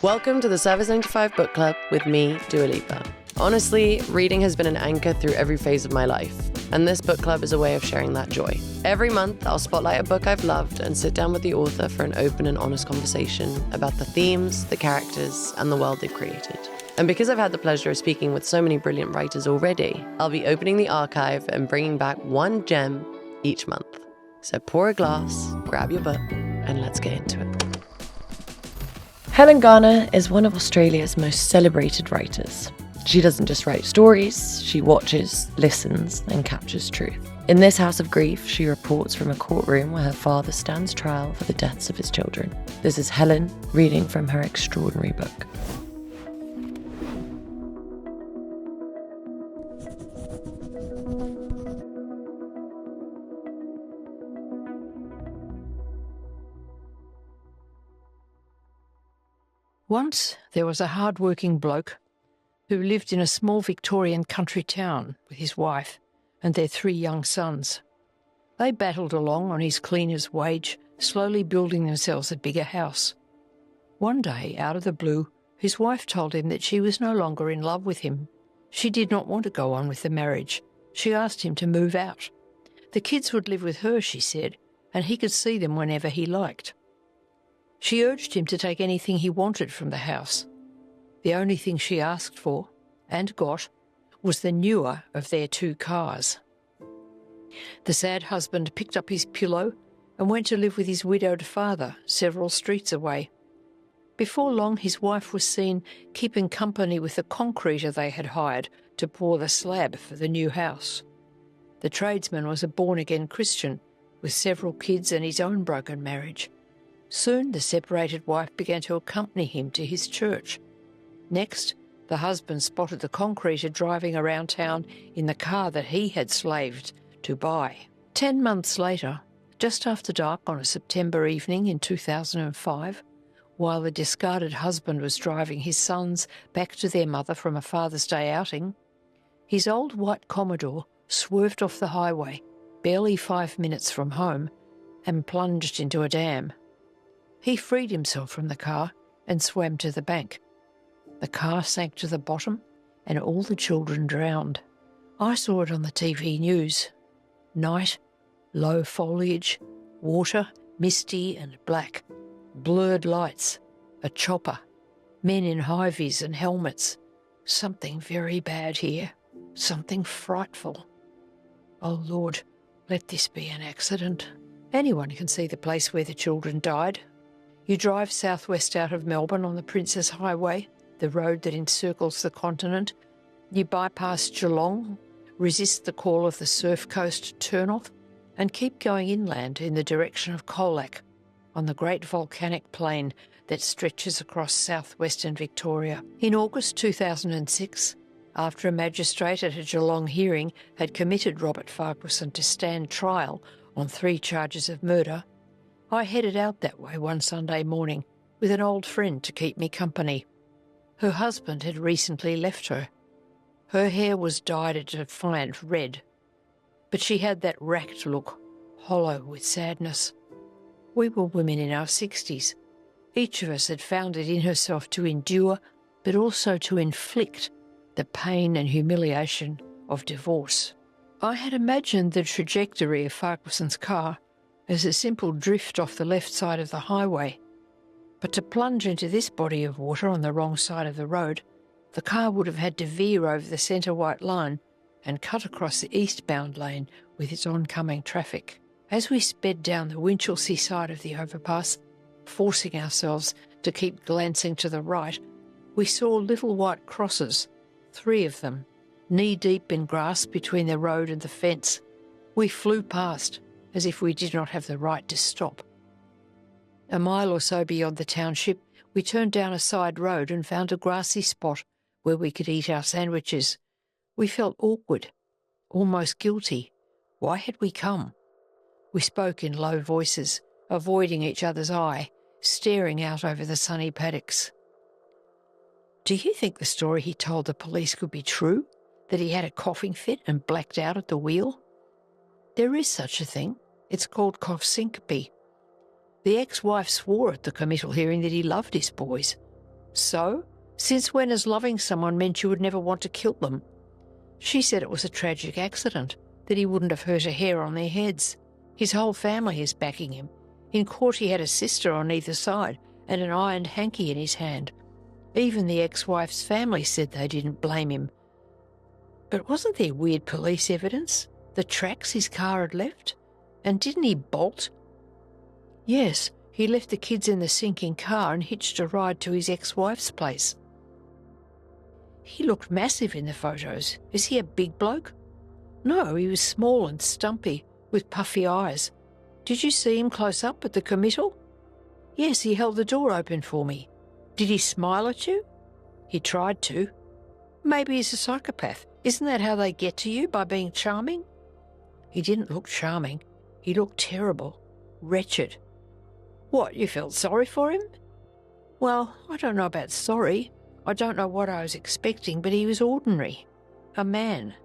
Welcome to the Service95 Book Club with me, Dua Lipa. Honestly, reading has been an anchor through every phase of my life, and this book club is a way of sharing that joy. Every month, I'll spotlight a book I've loved and sit down with the author for an open and honest conversation about the themes, the characters, and the world they've created. And because I've had the pleasure of speaking with so many brilliant writers already, I'll be opening the archive and bringing back one gem each month. So pour a glass, grab your book, and let's get into it. Helen Garner is one of Australia's most celebrated writers. She doesn't just write stories, she watches, listens, and captures truth. In this house of grief, she reports from a courtroom where her father stands trial for the deaths of his children. This is Helen reading from her extraordinary book. Once there was a hard-working bloke who lived in a small Victorian country town with his wife and their 3 young sons. They battled along on his cleaner's wage, slowly building themselves a bigger house. One day, out of the blue, his wife told him that she was no longer in love with him. She did not want to go on with the marriage. She asked him to move out. The kids would live with her, she said, and he could see them whenever he liked. She urged him to take anything he wanted from the house. The only thing she asked for, and got, was the newer of their 2 cars. The sad husband picked up his pillow and went to live with his widowed father several streets away. Before long, his wife was seen keeping company with the concreter they had hired to pour the slab for the new house. The tradesman was a born-again Christian with several kids and his own broken marriage. Soon the separated wife began to accompany him to his church. Next, the husband spotted the concreter driving around town in the car that he had slaved to buy. 10 months later, just after dark on a September evening in 2005, while the discarded husband was driving his sons back to their mother from a Father's Day outing, his old white Commodore swerved off the highway, barely 5 minutes from home, and plunged into a dam. He freed himself from the car and swam to the bank. The car sank to the bottom and all the children drowned. I saw it on the TV news. Night, low foliage, water, misty and black, blurred lights, a chopper, men in high-vis and helmets. Something very bad here, something frightful. Oh Lord, let this be an accident. Anyone can see the place where the children died. You drive southwest out of Melbourne on the Princess Highway, the road that encircles the continent. You bypass Geelong, resist the call of the Surf Coast turnoff, and keep going inland in the direction of Colac, on the great volcanic plain that stretches across southwestern Victoria. In August 2006, after a magistrate at a Geelong hearing had committed Robert Farquharson to stand trial on 3 charges of murder, I headed out that way one Sunday morning with an old friend to keep me company. Her husband had recently left her. Her hair was dyed a defiant red, but she had that racked look, hollow with sadness. We were women in our 60s. Each of us had found it in herself to endure, but also to inflict, the pain and humiliation of divorce. I had imagined the trajectory of Farquharson's car as a simple drift off the left side of the highway. But to plunge into this body of water on the wrong side of the road, the car would have had to veer over the centre white line and cut across the eastbound lane with its oncoming traffic. As we sped down the Winchelsea side of the overpass, forcing ourselves to keep glancing to the right, we saw little white crosses, 3 of them, knee-deep in grass between the road and the fence. We flew past, as if we did not have the right to stop. A mile or so beyond the township, we turned down a side road and found a grassy spot where we could eat our sandwiches. We felt awkward, almost guilty. Why had we come? We spoke in low voices, avoiding each other's eye, staring out over the sunny paddocks. Do you think the story he told the police could be true? That he had a coughing fit and blacked out at the wheel? There is such a thing. It's called cough syncope. The ex-wife swore at the committal hearing that he loved his boys. So? Since when has loving someone meant you would never want to kill them? She said it was a tragic accident, that he wouldn't have hurt a hair on their heads. His whole family is backing him. In court he had a sister on either side and an ironed hanky in his hand. Even the ex-wife's family said they didn't blame him. But wasn't there weird police evidence? The tracks his car had left? And didn't he bolt? Yes, he left the kids in the sinking car and hitched a ride to his ex-wife's place. He looked massive in the photos. Is he a big bloke? No, he was small and stumpy, with puffy eyes. Did you see him close up at the committal? Yes, he held the door open for me. Did he smile at you? He tried to. Maybe he's a psychopath. Isn't that how they get to you, by being charming? He didn't look charming. He looked terrible, wretched. What, you felt sorry for him? Well, I don't know about sorry. I don't know what I was expecting, but he was ordinary. A man.